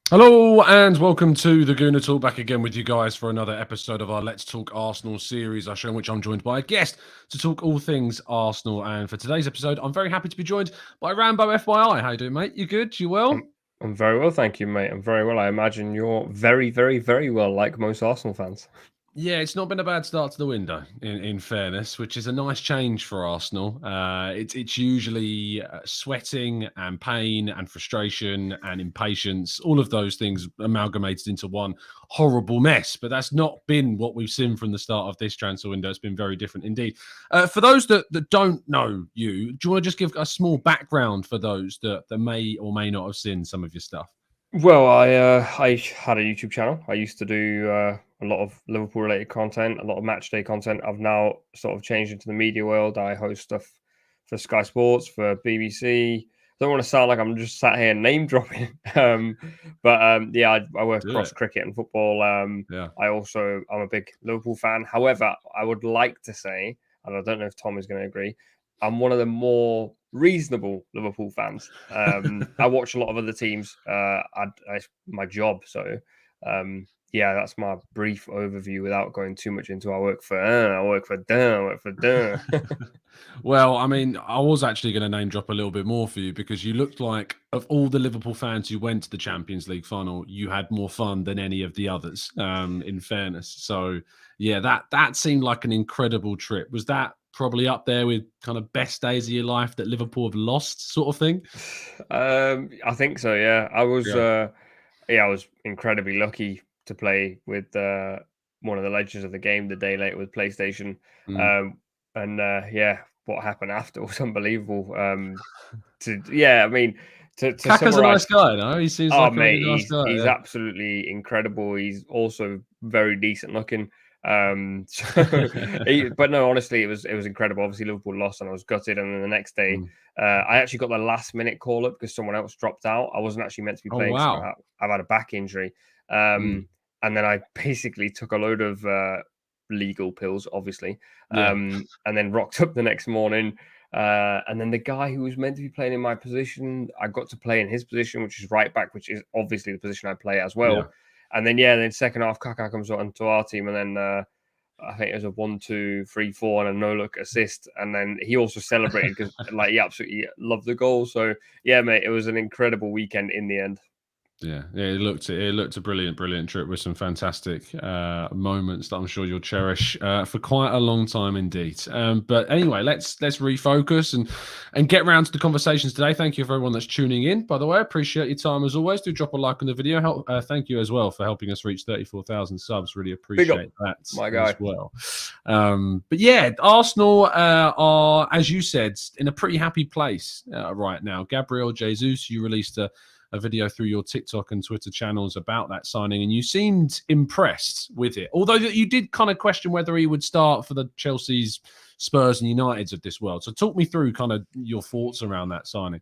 Hello and welcome to the Gooner Talk, back again with you guys for another episode of our Let's Talk Arsenal series, our show in which I'm joined by a guest to talk all things Arsenal. And for today's episode, I'm very happy to be joined by RamboFYI. How you doing, mate? You good? You well? I'm very well, thank you, mate. I'm very well. I imagine you're very, very, very well, like most Arsenal fans. Yeah, it's not been a bad start to the window, in fairness, which is a nice change for Arsenal. It's usually sweating and pain and frustration and impatience, all of those things amalgamated into one horrible mess. But that's not been what we've seen from the start of this transfer window. It's been very different indeed. For those that don't know you, do you want to just give a small background for those that may or may not have seen some of your stuff? Well, I had a YouTube channel. I used to do a lot of Liverpool-related content, a lot of match day content. I've now sort of changed into the media world. I host stuff for Sky Sports, for BBC. Don't want to sound like I'm just sat here name dropping, but yeah, I work across cricket and football. I'm a big Liverpool fan. However, I would like to say, and I don't know if Tom is going to agree, I'm one of the more reasonable Liverpool fans. I watch a lot of other teams. It's my job, so yeah, that's my brief overview without going too much into I work for. Well, I mean, I was actually going to name drop a little bit more for you because you looked like, of all the Liverpool fans who went to the Champions League final, you had more fun than any of the others, in fairness. So, yeah, that seemed like an incredible trip. Was that probably up there with kind of best days of your life that Liverpool have lost, sort of thing? I think so, yeah. I was incredibly lucky to play with one of the legends of the game the day later with PlayStation. Yeah, what happened after was unbelievable. I mean, to Kaka's a nice guy, no? He seems like a really nice guy. He's absolutely incredible. He's also very decent looking. But no, honestly, it was incredible. Obviously, Liverpool lost, and I was gutted. And then the next day, I actually got the last minute call up because someone else dropped out. I wasn't actually meant to be playing. Wow. I've had a back injury, and then I basically took a load of legal pills, obviously, and then rocked up the next morning. And then the guy who was meant to be playing in my position, I got to play in his position, which is right back, which is obviously the position I play as well. And then second half, Kaka comes on to our team, and then I think it was a 1, 2, 3, 4 and a no-look assist. And then he also celebrated because he absolutely loved the goal. So yeah, mate, it was an incredible weekend in the end. Yeah, it looked a brilliant trip with some fantastic moments that I'm sure you'll cherish for quite a long time indeed. But anyway, let's refocus and get round to the conversations today. Thank you for everyone that's tuning in. By the way, I appreciate your time as always. Do drop a like on the video. Thank you as well for helping us reach 34,000 subs. Really appreciate that, my guy, as well. But yeah, Arsenal are, as you said, in a pretty happy place right now. Gabriel Jesus, you released a video through your TikTok and Twitter channels about that signing, and you seemed impressed with it. Although you did kind of question whether he would start for the Chelsea's, Spurs and Uniteds of this world. So talk me through kind of your thoughts around that signing.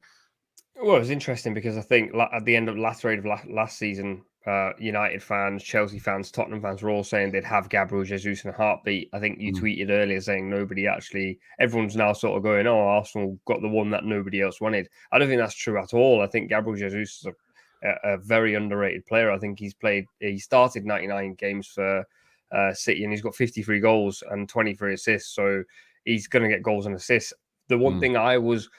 Well, it was interesting because I think at the end of last season, United fans, Chelsea fans, Tottenham fans were all saying they'd have Gabriel Jesus in a heartbeat. I think you tweeted earlier saying everyone's now sort of going, oh, Arsenal got the one that nobody else wanted. I don't think that's true at all. I think Gabriel Jesus is a very underrated player. I think he started 99 games for City, and he's got 53 goals and 23 assists. So he's going to get goals and assists. The one thing I was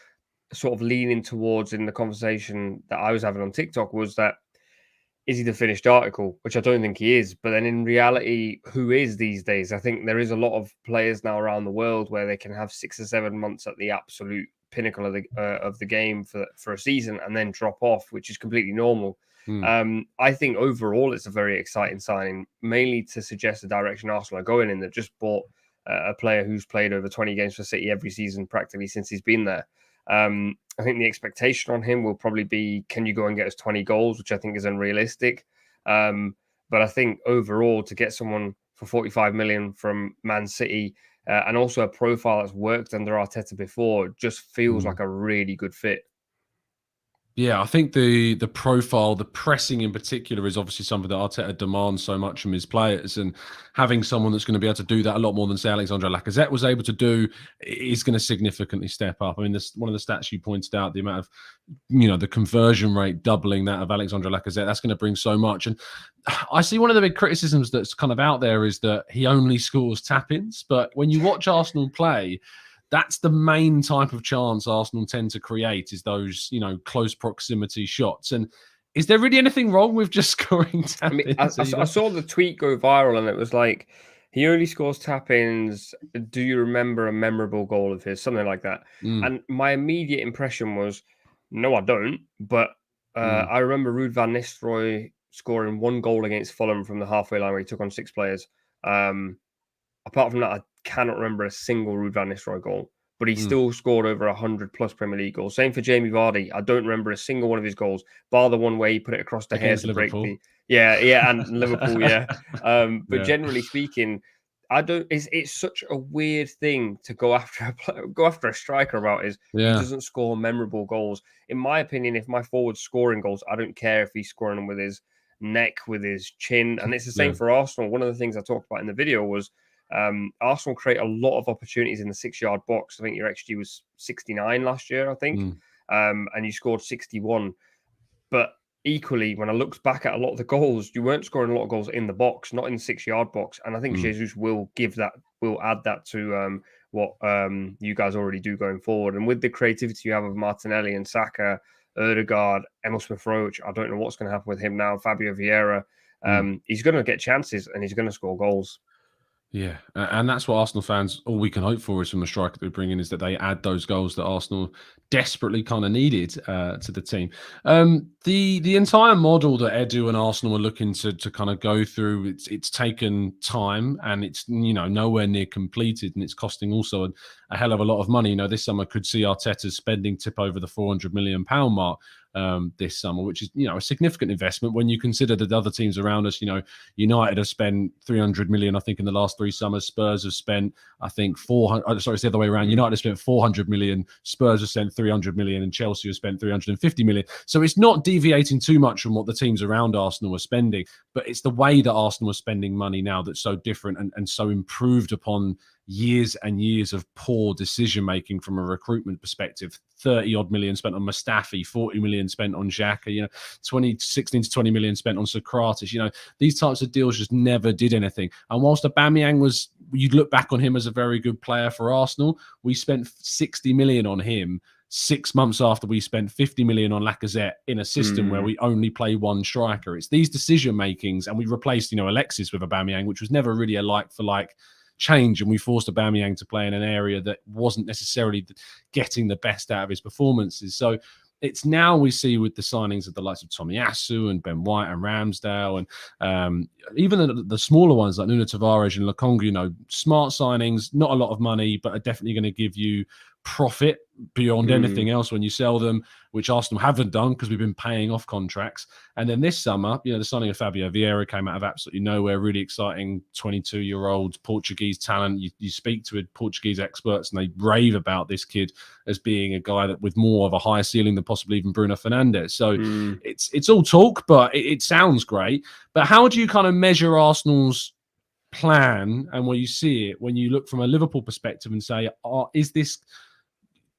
sort of leaning towards in the conversation that I was having on TikTok was that, is he the finished article? Which I don't think he is. But then in reality, who is these days? I think there is a lot of players now around the world where they can have 6 or 7 months at the absolute pinnacle of the game for a season and then drop off, which is completely normal. I think overall it's a very exciting signing, mainly to suggest the direction Arsenal are going in. They've just bought a player who's played over 20 games for City every season practically since he's been there. I think the expectation on him will probably be, can you go and get us 20 goals, which I think is unrealistic. But I think overall, to get someone for 45 million from Man City and also a profile that's worked under Arteta before, just feels like a really good fit. Yeah, I think the profile, the pressing in particular, is obviously something that Arteta demands so much from his players, and having someone that's going to be able to do that a lot more than say Alexandre Lacazette was able to do is going to significantly step up. I mean, this one of the stats you pointed out, the amount of the conversion rate doubling that of Alexandre Lacazette, that's going to bring so much. And I see one of the big criticisms that's kind of out there is that he only scores tap-ins, but when you watch Arsenal play, that's the main type of chance Arsenal tend to create, is those, close proximity shots. And is there really anything wrong with just scoring I mean, tap-ins? I saw the tweet go viral, and it was like, he only scores tap-ins. Do you remember a memorable goal of his? Something like that. Mm, And my immediate impression was, no, I don't. But mm. I remember Ruud van Nistelrooy scoring one goal against Fulham from the halfway line where he took on 6 players. Apart from that, I cannot remember a single Ruud van Nistelrooy goal. But he still scored over 100+ Premier League goals. Same for Jamie Vardy. I don't remember a single one of his goals, bar the one where he put it across the hair Against to break Liverpool. the. Yeah, and Liverpool, yeah. But Yeah. generally speaking, I don't. It's such a weird thing to go after a striker about. Is he Yeah. doesn't score memorable goals? In my opinion, if my forward's scoring goals, I don't care if he's scoring them with his neck, with his chin, and it's the same Yeah. for Arsenal. One of the things I talked about in the video was. Arsenal create a lot of opportunities in the 6-yard box. I think your XG was 69 last year, I think, Mm. and you scored 61. But equally, when I looked back at a lot of the goals, you weren't scoring a lot of goals in the box, not in the 6-yard box. And I think Mm. Jesus will add that to what you guys already do going forward. And with the creativity you have of Martinelli and Saka, Erdegaard, Emil Smith-Rowe, which I don't know what's going to happen with him now, Fabio Vieira, Mm. he's going to get chances and he's going to score goals. Yeah, and that's what Arsenal fans, all we can hope for is from the striker that we bring in, is that they add those goals that Arsenal desperately kind of needed to the team. The entire model that Edu and Arsenal are looking to kind of go through, it's taken time, and it's nowhere near completed, and it's costing also a hell of a lot of money. This summer could see Arteta's spending tip over the £400 million mark this summer, which is a significant investment when you consider that other teams around us. United have spent 300 million, I think, in the last 3 summers. Spurs have spent, I think, 400. Sorry, it's the other way around. United have spent 400 million. Spurs have spent 300 million, and Chelsea have spent 350 million. So it's not deviating too much from what the teams around Arsenal are spending, but it's the way that Arsenal are spending money now that's so different and so improved upon years and years of poor decision making from a recruitment perspective. 30 odd million spent on Mustafi, 40 million spent on Xhaka, 16 to 20 million spent on Socrates. These types of deals just never did anything. And whilst Aubameyang was, you'd look back on him as a very good player for Arsenal, we spent 60 million on him 6 months after we spent 50 million on Lacazette in a system where we only play one striker. It's these decision makings, and we replaced, Alexis with Aubameyang, which was never really a like for like change, and we forced Aubameyang to play in an area that wasn't necessarily getting the best out of his performances. So it's now we see with the signings of the likes of Tomiyasu and Ben White and Ramsdale, and even the smaller ones like Nuno Tavares and Lokonga, smart signings, not a lot of money, but are definitely going to give you profit beyond anything else when you sell them, which Arsenal haven't done because we've been paying off contracts. And then this summer, the signing of Fabio Vieira came out of absolutely nowhere. Really exciting 22-year-old Portuguese talent. You speak to Portuguese experts and they rave about this kid as being a guy that with more of a higher ceiling than possibly even Bruno Fernandes. So it's all talk, but it sounds great. But how do you kind of measure Arsenal's plan, and where you see it when you look from a Liverpool perspective and say, is this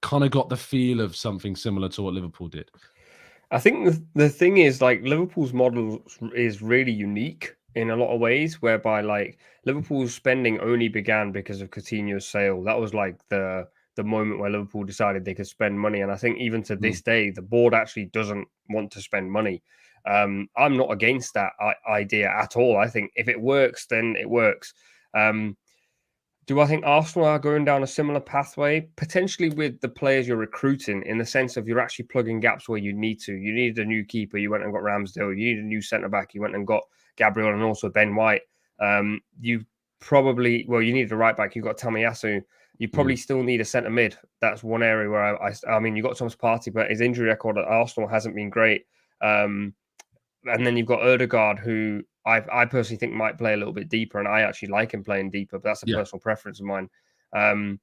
kind of got the feel of something similar to what Liverpool did? I think the thing is, like, Liverpool's model is really unique in a lot of ways, whereby like Liverpool's spending only began because of Coutinho's sale. That was like the moment where Liverpool decided they could spend money. And I think even to this day, the board actually doesn't want to spend money. I'm not against that idea at all. I think if it works, then it works. Do I think Arsenal are going down a similar pathway? Potentially with the players you're recruiting, in the sense of you're actually plugging gaps where you need to. You needed a new keeper, you went and got Ramsdale. You needed a new centre-back, you went and got Gabriel and also Ben White. You needed a right-back, you got Tomiyasu. You probably still need a centre-mid. That's one area where I mean, you got Thomas Partey, but his injury record at Arsenal hasn't been great. And then you've got Erdegaard, who I personally think might play a little bit deeper, and I actually like him playing deeper, but that's a personal preference of mine. But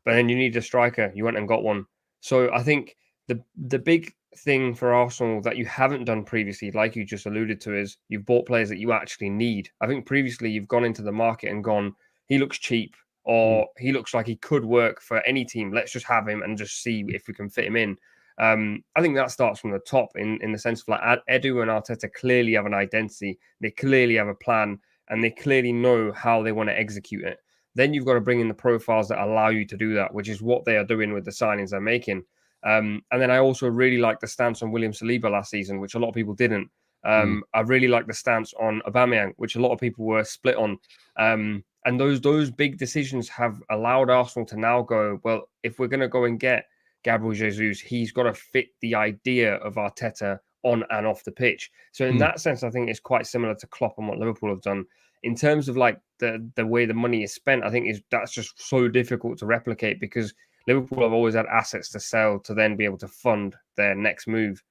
then you need a striker. You went and got one. So I think the big thing for Arsenal that you haven't done previously, like you just alluded to, is you've bought players that you actually need. I think previously you've gone into the market and gone, he looks cheap, or he looks like he could work for any team. Let's just have him and just see if we can fit him in. I think that starts from the top in the sense of like Edu and Arteta clearly have an identity. They clearly have a plan, and they clearly know how they want to execute it. Then you've got to bring in the profiles that allow you to do that, which is what they are doing with the signings they're making. And then I also really like the stance on William Saliba last season, which a lot of people didn't. I really like the stance on Aubameyang, which a lot of people were split on. And those big decisions have allowed Arsenal to now go, well, if we're going to go and get Gabriel Jesus, he's got to fit the idea of Arteta on and off the pitch. So in that sense, I think it's quite similar to Klopp and what Liverpool have done. In terms of like the way the money is spent, I think that's just so difficult to replicate because Liverpool have always had assets to sell to then be able to fund their next move,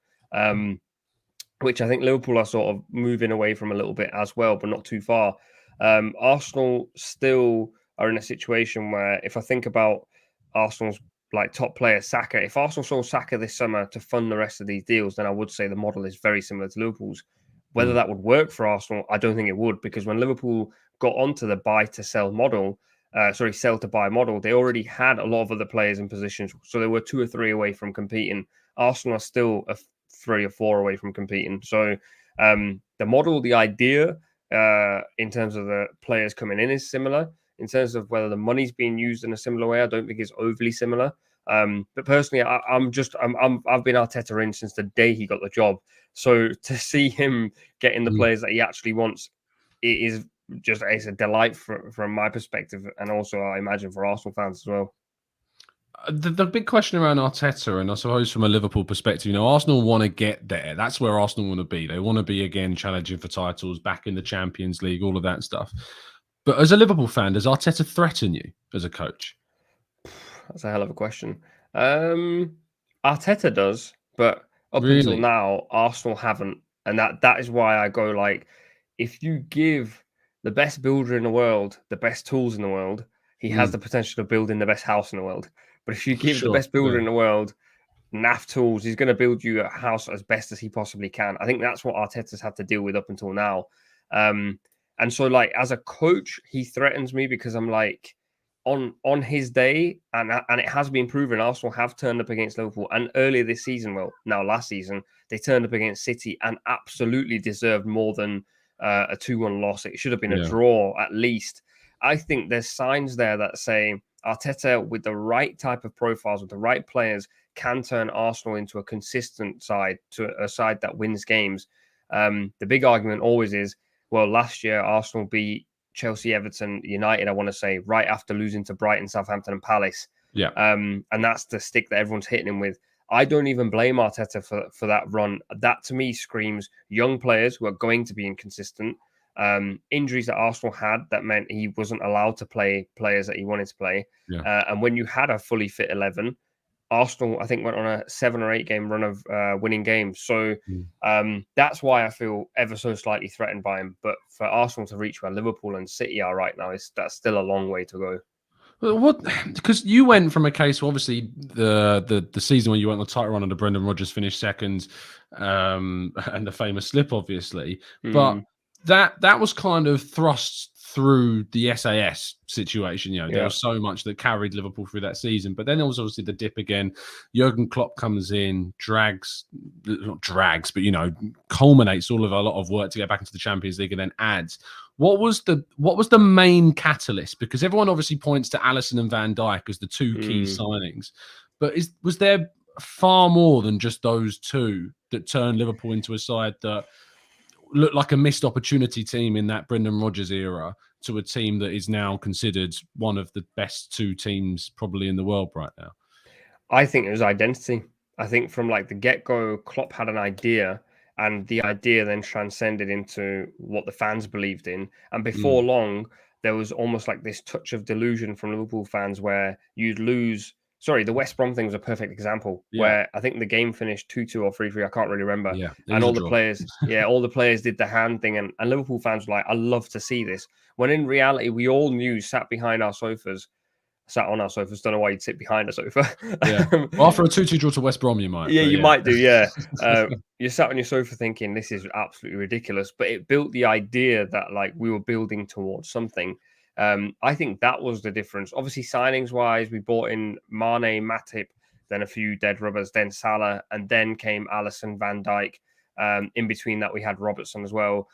which I think Liverpool are sort of moving away from a little bit as well, but not too far. Arsenal still are in a situation where if I think about Arsenal's like top player, Saka, if Arsenal sold Saka this summer to fund the rest of these deals, then I would say the model is very similar to Liverpool's. Whether that would work for Arsenal, I don't think it would, because when Liverpool got onto the buy to sell model, sell to buy model, they already had a lot of other players in positions. So they were 2 or 3 away from competing. Arsenal are still 3 or 4 away from competing. So the model, the idea in terms of the players coming in is similar. In terms of whether the money's being used in a similar way, I don't think it's overly similar. But personally, I've been Arteta in since the day he got the job. So to see him getting the players that he actually wants, it's a delight from my perspective, and also I imagine for Arsenal fans as well. The big question around Arteta, and I suppose from a Liverpool perspective, Arsenal want to get there. That's where Arsenal want to be. They want to be again challenging for titles, back in the Champions League, all of that stuff. But as a Liverpool fan, does Arteta threaten you as a coach? That's a hell of a question. Arteta does, but up until now, Arsenal haven't. And that is why I go like, if you give the best builder in the world the best tools in the world, he has the potential of building the best house in the world. But if you give the best builder in the world naff tools, he's going to build you a house as best as he possibly can. I think that's what Arteta's had to deal with up until now. And so, like, as a coach, he threatens me because I'm like, on his day, and it has been proven, Arsenal have turned up against Liverpool. And earlier this season, last season, they turned up against City and absolutely deserved more than a 2-1 loss. It should have been a draw at least. I think there's signs there that say Arteta, with the right type of profiles, with the right players, can turn Arsenal into a consistent side, to a side that wins games. The big argument always is, well, last year Arsenal beat Chelsea, Everton, United, I want to say, right after losing to Brighton, Southampton and Palace. Yeah. And that's the stick that everyone's hitting him with. I don't even blame Arteta for that run. That to me screams young players who are going to be inconsistent. Injuries that Arsenal had that meant he wasn't allowed to play players that he wanted to play. Yeah. And when you had a fully fit 11, Arsenal, I think, went on a 7 or 8 game run of winning games. So that's why I feel ever so slightly threatened by him. But for Arsenal to reach where Liverpool and City are right now, that's still a long way to go. What? Because you went from a case where obviously the season when you went on the title run under Brendan Rodgers, finished second, and the famous slip, obviously, but that was kind of thrust through the SAS situation. There was so much that carried Liverpool through that season. But then there was obviously the dip again. Jurgen Klopp comes in, not drags, but culminates all of a lot of work to get back into the Champions League, and then adds. What was the main catalyst? Because everyone obviously points to Alisson and Van Dijk as the 2 key signings, but was there far more than just those 2 that turned Liverpool into a side that looked like a missed opportunity team in that Brendan Rodgers era to a team that is now considered one of the best 2 teams probably in the world right now? I think it was identity. I think from like the get-go, Klopp had an idea, and the idea then transcended into what the fans believed in. And before long, there was almost like this touch of delusion from Liverpool fans where you'd lose. Sorry, the West Brom thing was a perfect example where I think the game finished 2-2 or 3-3. I can't really remember. Yeah, and all the players did the hand thing. And Liverpool fans were like, I love to see this. When in reality, we all knew, sat behind our sofas, sat on our sofas. Don't know why you'd sit behind a sofa. Yeah. Well, after a 2-2 draw to West Brom, you might. Yeah, But you yeah. might do. Yeah. You sat on your sofa thinking this is absolutely ridiculous, but it built the idea that like we were building towards something. I think that was the difference. Obviously, signings wise, we bought in Mane, Matip, then a few dead rubbers, then Salah, and then came Alisson, Van Dijk. In between that, we had Robertson as well.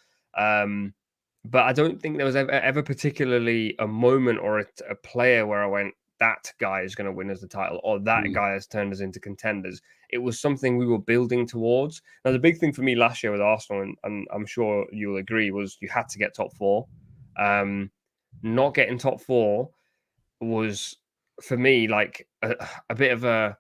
But I don't think there was ever particularly a moment or a player where I went, that guy is going to win us the title, or that guy has turned us into contenders. It was something we were building towards. Now, the big thing for me last year with Arsenal, and I'm sure you'll agree, was you had to get top four. Not getting top four was, for me, like a bit of a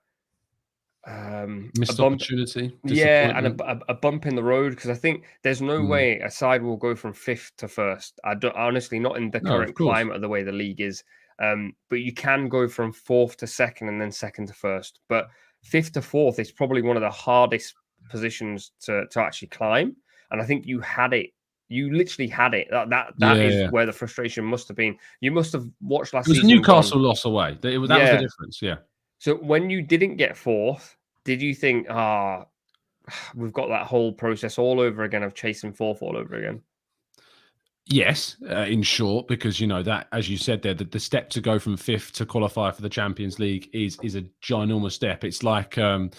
Missed bump. opportunity. Yeah, and a bump in the road, because I think there's no way a side will go from fifth to first. I don't, honestly, not in the current climate of the way the league is. But you can go from fourth to second and then second to first. But fifth to fourth is probably one of the hardest positions to actually climb. And I think you had it. You literally had it. That is where the frustration must have been. You must have watched last season. It was a Newcastle loss away. That was the difference. Yeah. So when you didn't get fourth, did you think, we've got that whole process all over again of chasing fourth all over again? Yes, in short, because, you know, that, as you said there, the step to go from fifth to qualify for the Champions League is a ginormous step. It's like I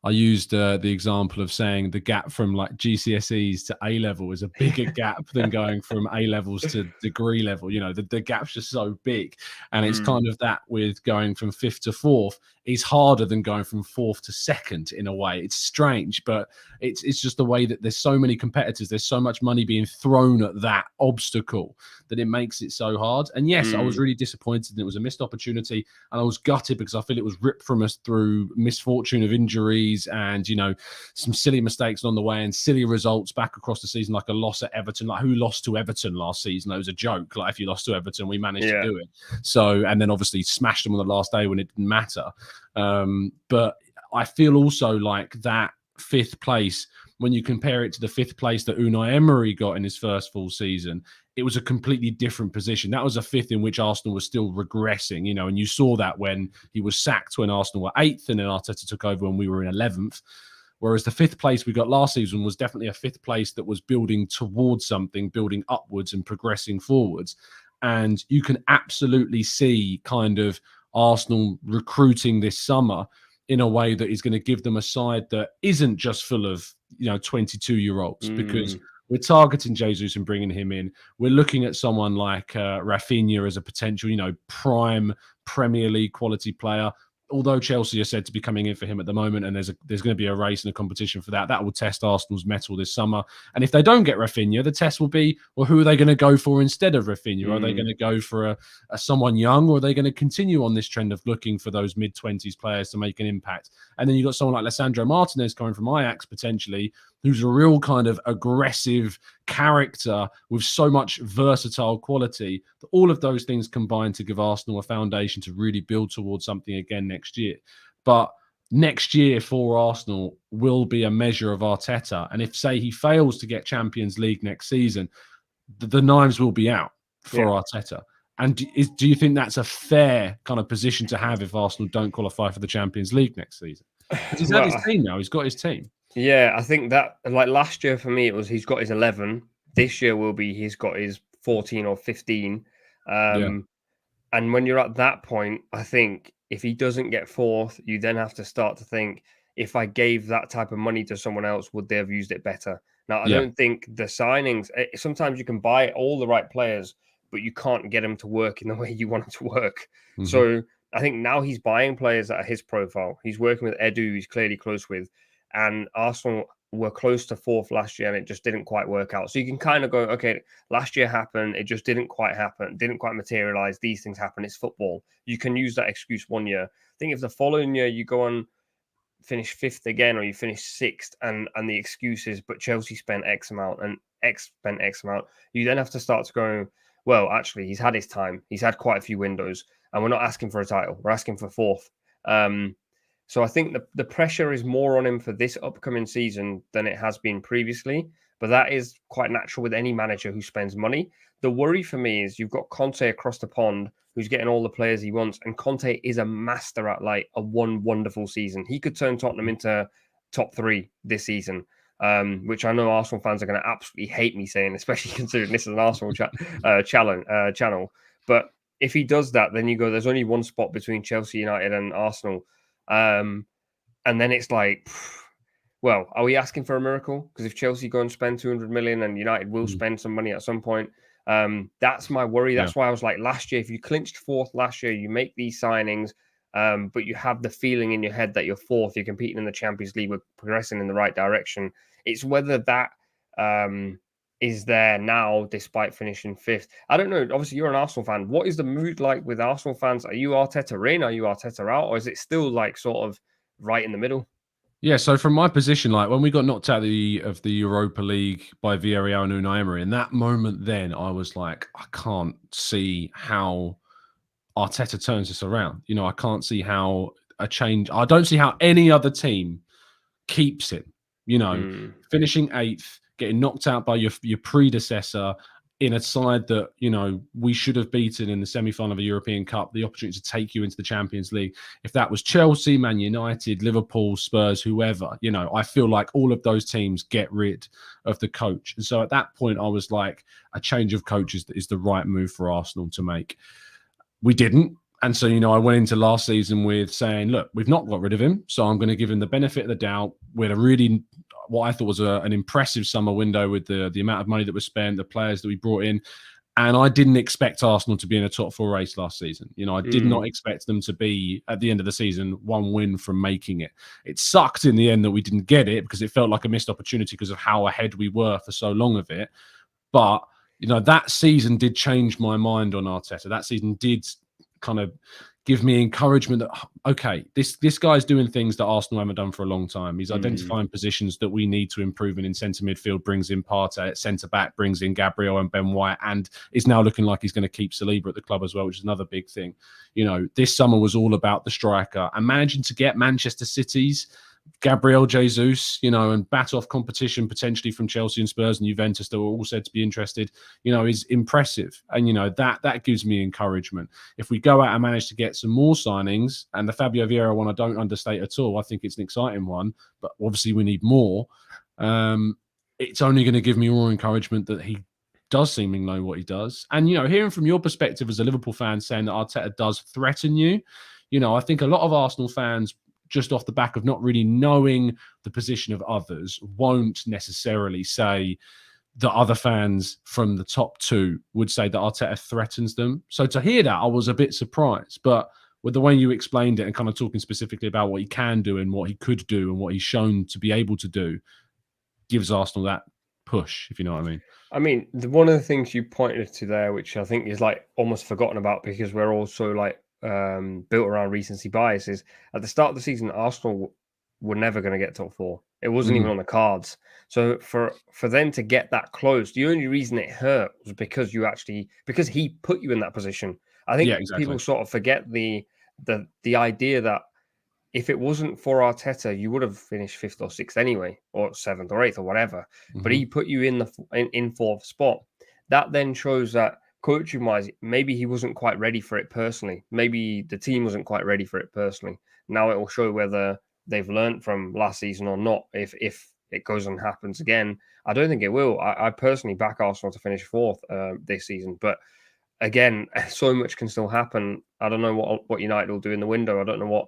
used the example of saying the gap from like GCSEs to A level is a bigger gap than going from A levels to degree level. You know, the gap's just so big, and it's kind of that with going from fifth to fourth is harder than going from fourth to second in a way. It's strange, but it's just the way that there's so many competitors, there's so much money being thrown at that obstacle that it makes it so hard. And yes, I was really disappointed, and it was a missed opportunity, and I was gutted because I feel it was ripped from us through misfortune of injuries and, you know, some silly mistakes on the way and silly results back across the season, like a loss at Everton. Like, who lost to Everton last season? That was a joke. Like, if you lost to Everton, we managed to do it. So, and then obviously smashed them on the last day when it didn't matter. But I feel also like that fifth place, when you compare it to the fifth place that Unai Emery got in his first full season, it was a completely different position. That was a fifth in which Arsenal was still regressing, you know, and you saw that when he was sacked when Arsenal were eighth, and then Arteta took over when we were in 11th. Whereas the fifth place we got last season was definitely a fifth place that was building towards something, building upwards and progressing forwards. And you can absolutely see kind of Arsenal recruiting this summer in a way that is going to give them a side that isn't just full of, you know, 22-year-olds, because we're targeting Jesus and bringing him in. We're looking at someone like Rafinha as a potential, you know, prime Premier League quality player. Although Chelsea are said to be coming in for him at the moment, and there's going to be a race and a competition for that. That will test Arsenal's mettle this summer. And if they don't get Rafinha, the test will be, well, who are they going to go for instead of Rafinha? Are they going to go for a someone young, or are they going to continue on this trend of looking for those mid-20s players to make an impact? And then you've got someone like Lisandro Martinez coming from Ajax potentially, who's a real kind of aggressive character with so much versatile quality. All of those things combine to give Arsenal a foundation to really build towards something again next year. But next year for Arsenal will be a measure of Arteta. And if, say, he fails to get Champions League next season, the knives will be out for Arteta. And do you think that's a fair kind of position to have if Arsenal don't qualify for the Champions League next season? Because he's had his team now. He's got his team. Yeah, I think that, like last year for me, it was he's got his 11. This year will be he's got his 14 or 15. And when you're at that point, I think if he doesn't get fourth, you then have to start to think, if I gave that type of money to someone else, would they have used it better? Now, I don't think the signings, sometimes you can buy all the right players, but you can't get them to work in the way you want them to work. So I think now he's buying players that are his profile. He's working with Edu, he's clearly close with. And Arsenal were close to fourth last year, and it just didn't quite work out. So you can kind of go, okay, last year happened, it just didn't quite happen, didn't quite materialize. These things happen. It's football. You can use that excuse one year. I think if the following year you go on, finish fifth again, or you finish sixth, and the excuse is, but Chelsea spent X amount and X spent X amount, you then have to start to go, well, actually, he's had his time. He's had quite a few windows, and we're not asking for a title. We're asking for fourth. So I think the pressure is more on him for this upcoming season than it has been previously. but that is quite natural with any manager who spends money. The worry for me is you've got Conte across the pond who's getting all the players he wants, and Conte is a master at like a one wonderful season. He could turn Tottenham into top 3 this season, which I know Arsenal fans are going to absolutely hate me saying, especially considering this is an Arsenal channel. But if he does that, then you go, there's only one spot between Chelsea, United and Arsenal. And then it's like, well, are we asking for a miracle? Because if Chelsea go and spend 200 million and United will spend some money at some point, that's my worry. That's why I was like, last year, if you clinched 4th last year, you make these signings, but you have the feeling in your head that you're 4th, you're competing in the Champions League, we're progressing in the right direction. It's whether that is there now, despite finishing 5th. I don't know. Obviously, you're an Arsenal fan. What is the mood like with Arsenal fans? Are you Arteta in? Are you Arteta out? Or is it still like sort of right in the middle? Yeah, so from my position, like when we got knocked out of the Europa League by Villarreal and Unai Emery, in that moment then I was like, I can't see how Arteta turns this around. You know, I can't see how a change. I don't see how any other team keeps it. You know, finishing 8th, getting knocked out by your predecessor in a side that, you know, we should have beaten in the semi-final of a European Cup, the opportunity to take you into the Champions League. If that was Chelsea, Man United, Liverpool, Spurs, whoever, you know, I feel like all of those teams get rid of the coach. And so at that point, I was like, a change of coaches is the right move for Arsenal to make. We didn't. And so, you know, I went into last season with saying, look, we've not got rid of him, so I'm going to give him the benefit of the doubt. We had a really, what I thought was an impressive summer window with the amount of money that was spent, the players that we brought in. And I didn't expect Arsenal to be in a top 4 race last season. You know, I did not expect them to be, at the end of the season, 1 win from making it. It sucked in the end that we didn't get it because it felt like a missed opportunity because of how ahead we were for so long of it. But, you know, that season did change my mind on Arteta. That season did kind of give me encouragement that, okay, this guy's doing things that Arsenal haven't done for a long time. He's identifying positions that we need to improve in centre midfield, brings in Partey at centre back, brings in Gabriel and Ben White, and is now looking like he's going to keep Saliba at the club as well, which is another big thing. You know, this summer was all about the striker and managing to get Manchester City's Gabriel Jesus, you know, and bat off competition potentially from Chelsea and Spurs and Juventus that were all said to be interested, you know, is impressive. And, you know, that gives me encouragement. If we go out and manage to get some more signings, and the Fabio Vieira one I don't understate at all, I think it's an exciting one, but obviously we need more. It's only going to give me more encouragement that he does seemingly know what he does. And, you know, hearing from your perspective as a Liverpool fan saying that Arteta does threaten you, you know, I think a lot of Arsenal fans, just off the back of not really knowing the position of others, won't necessarily say that other fans from the top 2 would say that Arteta threatens them. So to hear that, I was a bit surprised. But with the way you explained it and kind of talking specifically about what he can do and what he could do and what he's shown to be able to do, gives Arsenal that push, if you know what I mean. I mean, one of the things you pointed to there, which I think is like almost forgotten about because we're also like built around recency biases. At the start of the season, Arsenal were never going to get top 4. It wasn't even on the cards. So for them to get that close, the only reason it hurt was because he put you in that position. I think people sort of forget the idea that if it wasn't for Arteta, you would have finished 5th or 6th anyway, or 7th or 8th or whatever. But he put you in in 4th spot. That then shows that coaching wise, maybe he wasn't quite ready for it personally. Maybe the team wasn't quite ready for it personally. Now it will show whether they've learned from last season or not. If it goes and happens again, I don't think it will. I personally back Arsenal to finish 4th this season, but again, so much can still happen. I don't know what United will do in the window. I don't know what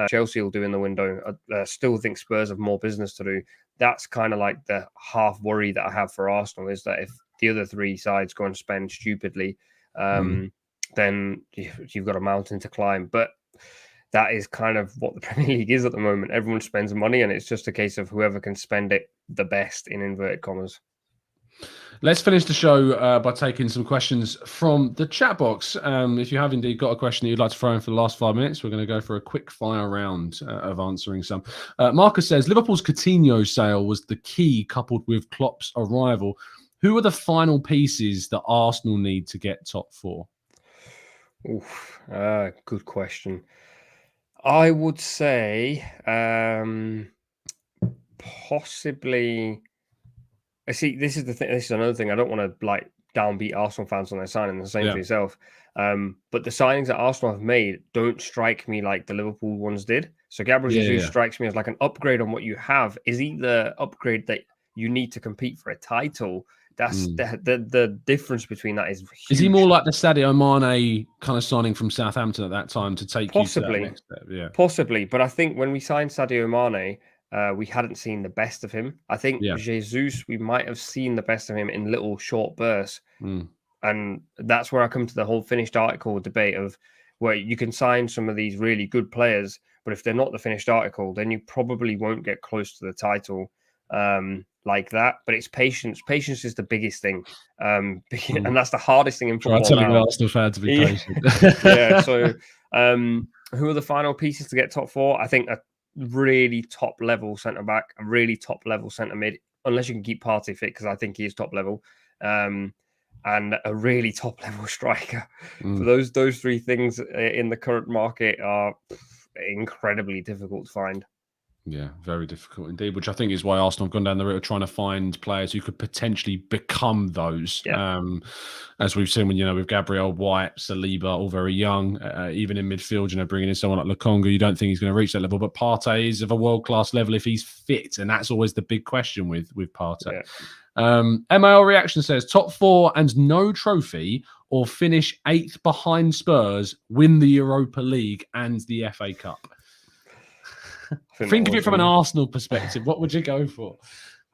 Chelsea will do in the window. I still think Spurs have more business to do. That's kind of like the half worry that I have for Arsenal, is that if the other 3 sides go and spend stupidly, then you've got a mountain to climb. But that is kind of what the Premier League is at the moment. Everyone spends money, and it's just a case of whoever can spend it the best, in inverted commas. Let's finish the show by taking some questions from the chat box. If you have indeed got a question that you'd like to throw in for the last 5 minutes, we're going to go for a quick fire round of answering some. Marcus says, Liverpool's Coutinho sale was the key, coupled with Klopp's arrival. Who are the final pieces that Arsenal need to get top 4? Good question. I would say possibly I see. This is the thing. This is another thing. I don't want to like downbeat Arsenal fans on their signing. The same for yourself. But the signings that Arsenal have made don't strike me like the Liverpool ones did. So Gabriel Jesus strikes me as like an upgrade on what you have. Is he the upgrade that you need to compete for a title? That's the difference between that is huge. Is he more like the Sadio Mane kind of signing from Southampton at that time to take you to that next step? Yeah, possibly. But I think when we signed Sadio Mane, we hadn't seen the best of him. I think Jesus, we might have seen the best of him in little short bursts. And that's where I come to the whole finished article debate of where you can sign some of these really good players, but if they're not the finished article, then you probably won't get close to the title like that. But it's patience. Patience is the biggest thing. And that's the hardest thing in football. Try telling Arsenal fans to be patient. So who are the final pieces to get top four? I think a really top level centre back, a really top level centre mid, unless you can keep Partey fit, because I think he is top level. And a really top level striker. So those three things in the current market are incredibly difficult to find. Yeah, very difficult indeed, which I think is why Arsenal have gone down the route of trying to find players who could potentially become those. As we've seen with Gabriel, White, Saliba, all very young, even in midfield, bringing in someone like Lukonga, you don't think he's going to reach that level, but Partey is of a world-class level if he's fit, and that's always the big question with Partey. MIL Reaction says, top four and no trophy, or finish 8th behind Spurs, win the Europa League and the FA Cup. Think of it from an Arsenal perspective. What would you go for?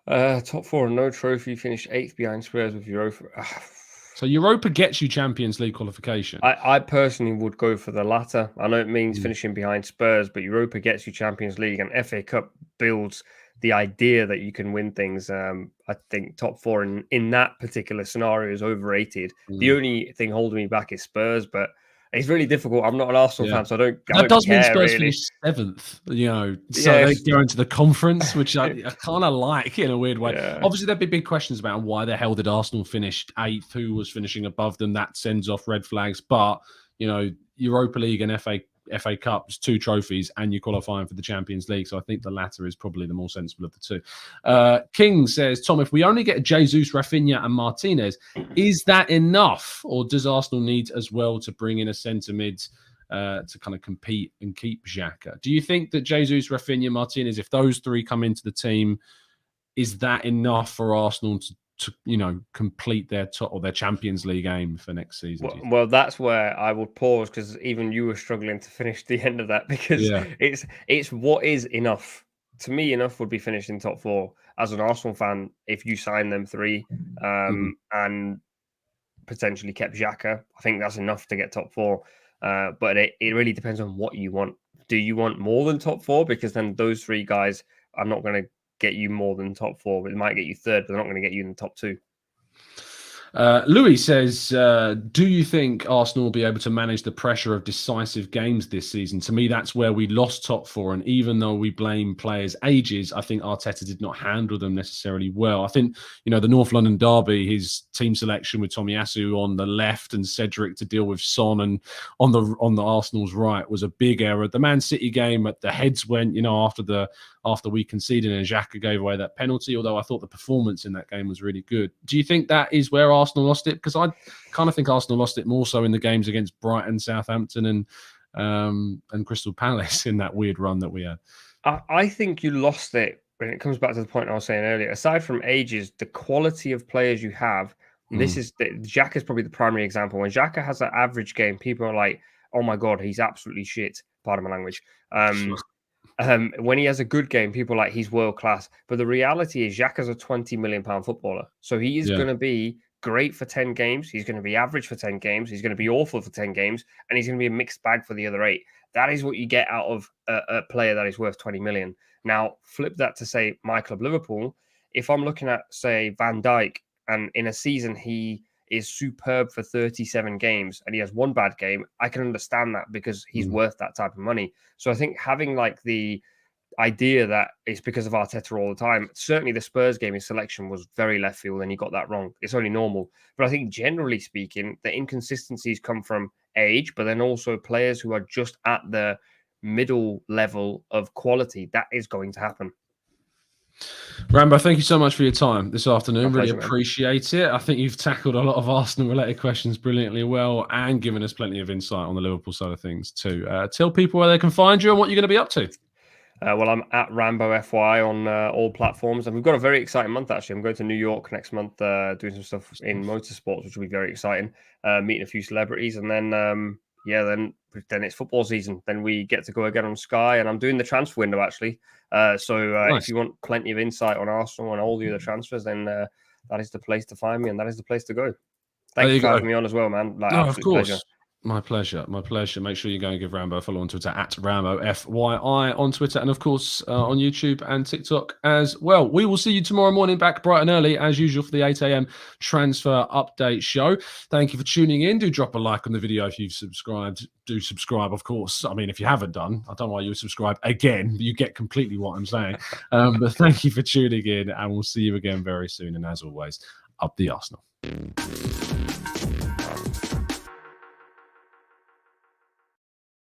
Top four and no trophy, finish 8th behind Spurs with Europa. So Europa gets you Champions League qualification. I personally would go for the latter. I know it means finishing behind Spurs, but Europa gets you Champions League, and FA Cup builds the idea that you can win things. I think top four in that particular scenario is overrated. The only thing holding me back is Spurs, but it's really difficult. I'm not an Arsenal fan, so I don't does care, mean Spurs really. finish 7th, so they go into the conference, which I kind of like in a weird way. Obviously, there'd be big questions about why the hell did Arsenal finish 8th, who was finishing above them. That sends off red flags. But, Europa League and FA Cups, 2 trophies, and you're qualifying for the Champions League. So I think the latter is probably the more sensible of the two. King says, Tom, if we only get Jesus, Rafinha and Martinez, is that enough? Or does Arsenal need as well to bring in a centre mid to kind of compete and keep Xhaka? Do you think that Jesus, Rafinha, Martinez, if those 3 come into the team, is that enough for Arsenal to complete their top or their Champions League aim for next season? Well, that's where I would pause, because even you were struggling to finish the end of that, because it's what is enough. To me, enough would be finishing top 4 as an Arsenal fan if you sign them 3 and potentially kept Xhaka. I think that's enough to get top 4. But it really depends on what you want. Do you want more than top 4? Because then those 3 guys are not going to get you more than top 4, but it might get you 3rd, but they're not going to get you in the top 2. Louis says, do you think Arsenal will be able to manage the pressure of decisive games this season? To me, that's where we lost top 4. And even though we blame players' ages, I think Arteta did not handle them necessarily well. I think, the North London derby, his team selection with Tomiyasu on the left and Cedric to deal with Son and on the Arsenal's right was a big error. The Man City game, the heads went, after we conceded and Xhaka gave away that penalty, although I thought the performance in that game was really good. Do you think that is where Arsenal lost it? Because I kind of think Arsenal lost it more so in the games against Brighton, Southampton and Crystal Palace in that weird run that we had. I think you lost it when it comes back to the point I was saying earlier. Aside from ages, the quality of players you have, Xhaka is probably the primary example. When Xhaka has an average game, people are like, oh my God, he's absolutely shit. Pardon my language. When he has a good game, people are like, he's world class. But the reality is Xhaka's a £20 million footballer. So he is going to be great for 10 games. He's going to be average for 10 games. He's going to be awful for 10 games. And he's going to be a mixed bag for the other 8. That is what you get out of a player that is worth 20 million. Now, flip that to, say, my club, Liverpool. If I'm looking at, say, Van Dijk, and in a season he is superb for 37 games and he has one bad game, I can understand that because he's worth that type of money. So I think having like the idea that it's because of Arteta all the time, certainly the Spurs game, his selection was very left field and he got that wrong. It's only normal. But I think generally speaking, the inconsistencies come from age, but then also players who are just at the middle level of quality. That is going to happen. Rambo, thank you so much for your time this afternoon. My Really pleasure, man. appreciate it. I think you've tackled a lot of Arsenal-related questions brilliantly well and given us plenty of insight on the Liverpool side of things too. Tell people where they can find you and what you're going to be up to. Well, I'm at RamboFYI on all platforms, and we've got a very exciting month. Actually, I'm going to New York next month, doing some stuff in motorsports, which will be very exciting. Meeting a few celebrities, and then then it's football season. Then we get to go again on Sky, and I'm doing the transfer window actually. Nice. If you want plenty of insight on Arsenal and all the other transfers, then that is the place to find me, and that is the place to go. Thank you for having me on as well, man. No, absolute of course. pleasure. My pleasure. My pleasure. Make sure you go and give Rambo a follow on Twitter at RamboFYI on Twitter and, of course, on YouTube and TikTok as well. We will see you tomorrow morning back bright and early, as usual, for the 8 a.m. transfer update show. Thank you for tuning in. Do drop a like on the video if you've subscribed. Do subscribe, of course. I mean, if you haven't done, I don't know why you would subscribe again. You get completely what I'm saying. But thank you for tuning in, and we'll see you again very soon. And as always, up the Arsenal.